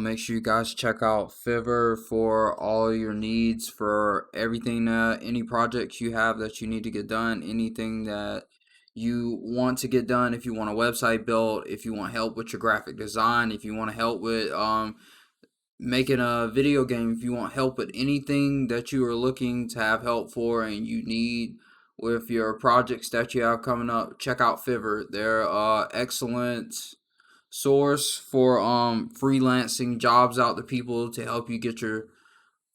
Make sure you guys check out Fiverr for all your needs, for everything that any projects you have that you need to get done, anything that you want to get done. If you want a website built, if you want help with your graphic design, if you want to help with making a video game, if you want help with anything that you are looking to have help for and you need with your projects that you have coming up, check out Fiverr. They're excellent source for freelancing jobs out to people to help you get your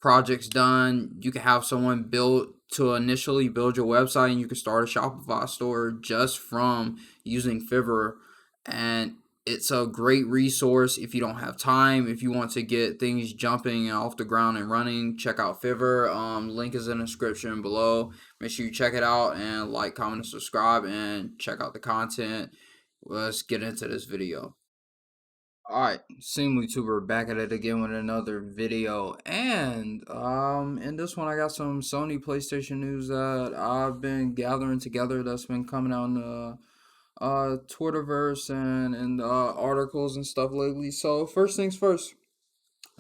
projects done. You can have someone build to initially build your website, and you can start a Shopify store just from using Fiverr. And it's a great resource if you don't have time. If you want to get things jumping and off the ground and running, check out Fiverr. Link is in the description below. Make sure you check it out and like, comment, and subscribe, and check out the content. Let's get into this video. Alright, Seemlytuber back at it again with another video, and in this one I got some Sony PlayStation news that I've been gathering together that's been coming out in the Twitterverse and in the articles and stuff lately. So first things first,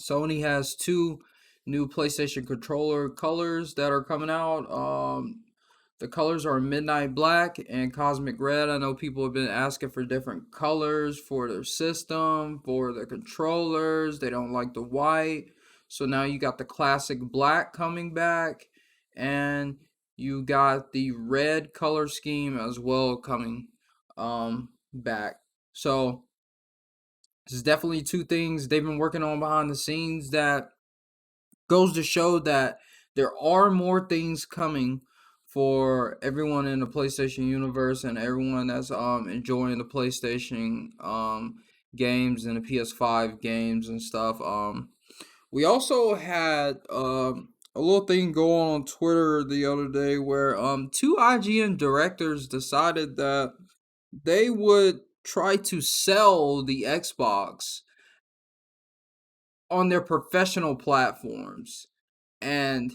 Sony has two new PlayStation controller colors that are coming out. The colors are Midnight Black and Cosmic Red. I know people have been asking for different colors for their system, for the controllers. They don't like the white. So now you got the classic black coming back, and you got the red color scheme as well coming back. So this is definitely two things they've been working on behind the scenes that goes to show that there are more things coming for everyone in the PlayStation universe and everyone that's enjoying the PlayStation games and the PS5 games and stuff. We also had a little thing go on Twitter the other day where two IGN directors decided that they would try to sell the Xbox on their professional platforms, and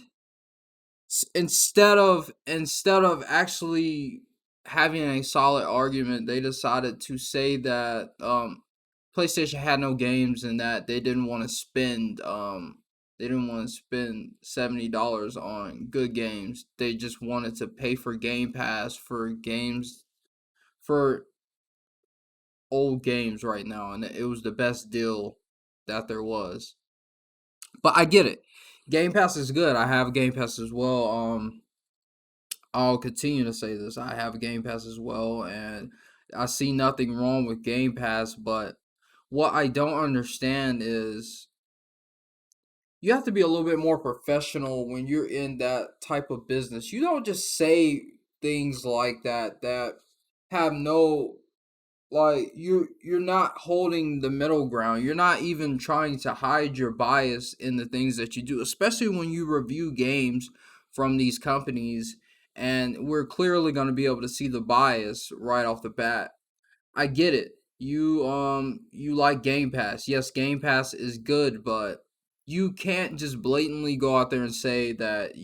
instead of actually having a solid argument, they decided to say that PlayStation had no games and that they didn't want to spend $70 on good games. They just wanted to pay for Game Pass for games, for old games right now, and it was the best deal that there was. But I get it. Game Pass is good. I have Game Pass as well. I'll continue to say this. I have a Game Pass as well, and I see nothing wrong with Game Pass, but what I don't understand is you have to be a little bit more professional when you're in that type of business. You don't just say things like that have no, like, you're not holding the middle ground. You're not even trying to hide your bias in the things that you do, especially when you review games from these companies, and we're clearly going to be able to see the bias right off the bat. I get it. You like Game Pass. Yes, Game Pass is good, but you can't just blatantly go out there and say that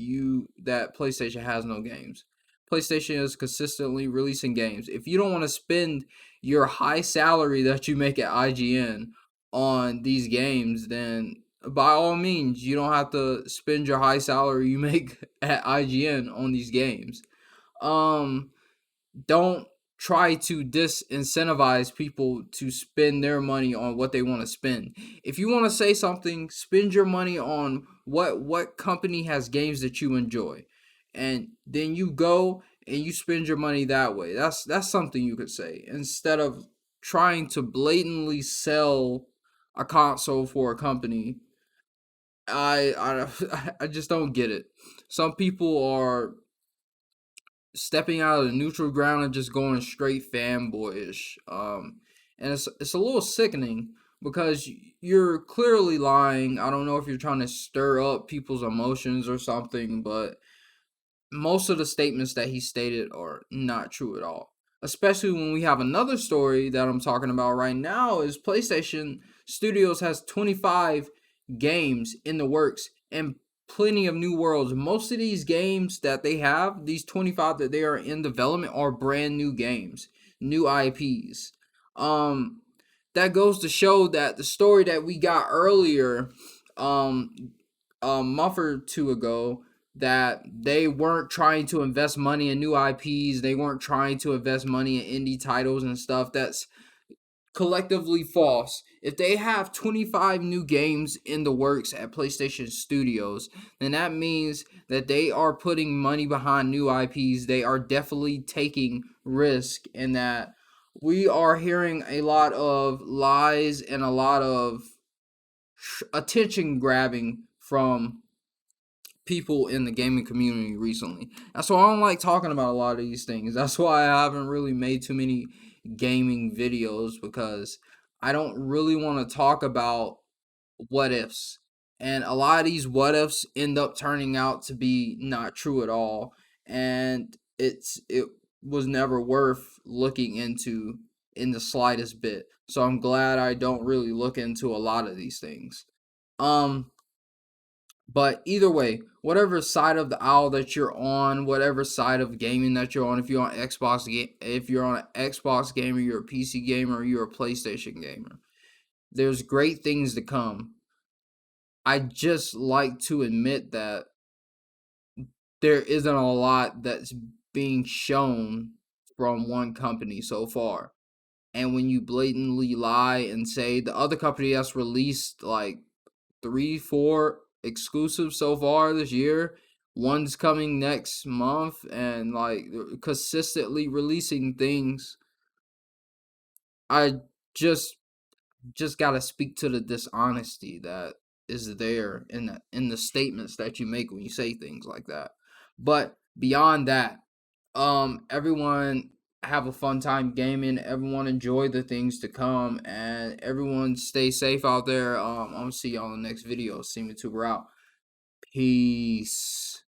PlayStation has no games. PlayStation is consistently releasing games. If you don't want to spend your high salary that you make at IGN on these games, then by all means, you don't have to spend your high salary you make at IGN on these games. Um, don't try to disincentivize people to spend their money on what they want to spend. If you want to say something, spend your money on what company has games that you enjoy, and then you go and you spend your money that way. That's something you could say, instead of trying to blatantly sell a console for a company. I just don't get it. Some people are stepping out of the neutral ground and just going straight fanboyish. And it's a little sickening because you're clearly lying. I don't know if you're trying to stir up people's emotions or something, but most of the statements that he stated are not true at all. Especially when we have another story that I'm talking about right now is PlayStation Studios has 25 games in the works and plenty of new worlds. Most of these games that they have, these 25 that they are in development, are brand new games, new IPs. that goes to show that the story that we got earlier, um, a month or two ago, that they weren't trying to invest money in new IPs, they weren't trying to invest money in indie titles and stuff. That's collectively false. If they have 25 new games in the works at PlayStation Studios, then that means that they are putting money behind new IPs. They are definitely taking risk, and that we are hearing a lot of lies and a lot of attention grabbing from people in the gaming community recently. That's why I don't like talking about a lot of these things. That's why I haven't really made too many gaming videos, because I don't really want to talk about what ifs. And a lot of these what ifs end up turning out to be not true at all. And it was never worth looking into in the slightest bit. So I'm glad I don't really look into a lot of these things. Um but either way, whatever side of the aisle that you're on, whatever side of gaming that you're on, if you're on if you're on an Xbox gamer, you're a PC gamer, or you're a PlayStation gamer, there's great things to come. I just like to admit that there isn't a lot that's being shown from one company so far. And when you blatantly lie and say the other company that's released like 3, 4 exclusives so far this year, one's coming next month, and like consistently releasing things, I just gotta speak to the dishonesty that is there in the statements that you make when you say things like that. But beyond that, everyone have a fun time gaming. Everyone enjoy the things to come, and everyone stay safe out there. I'm gonna see y'all in the next video. Seemlytuber out. Peace.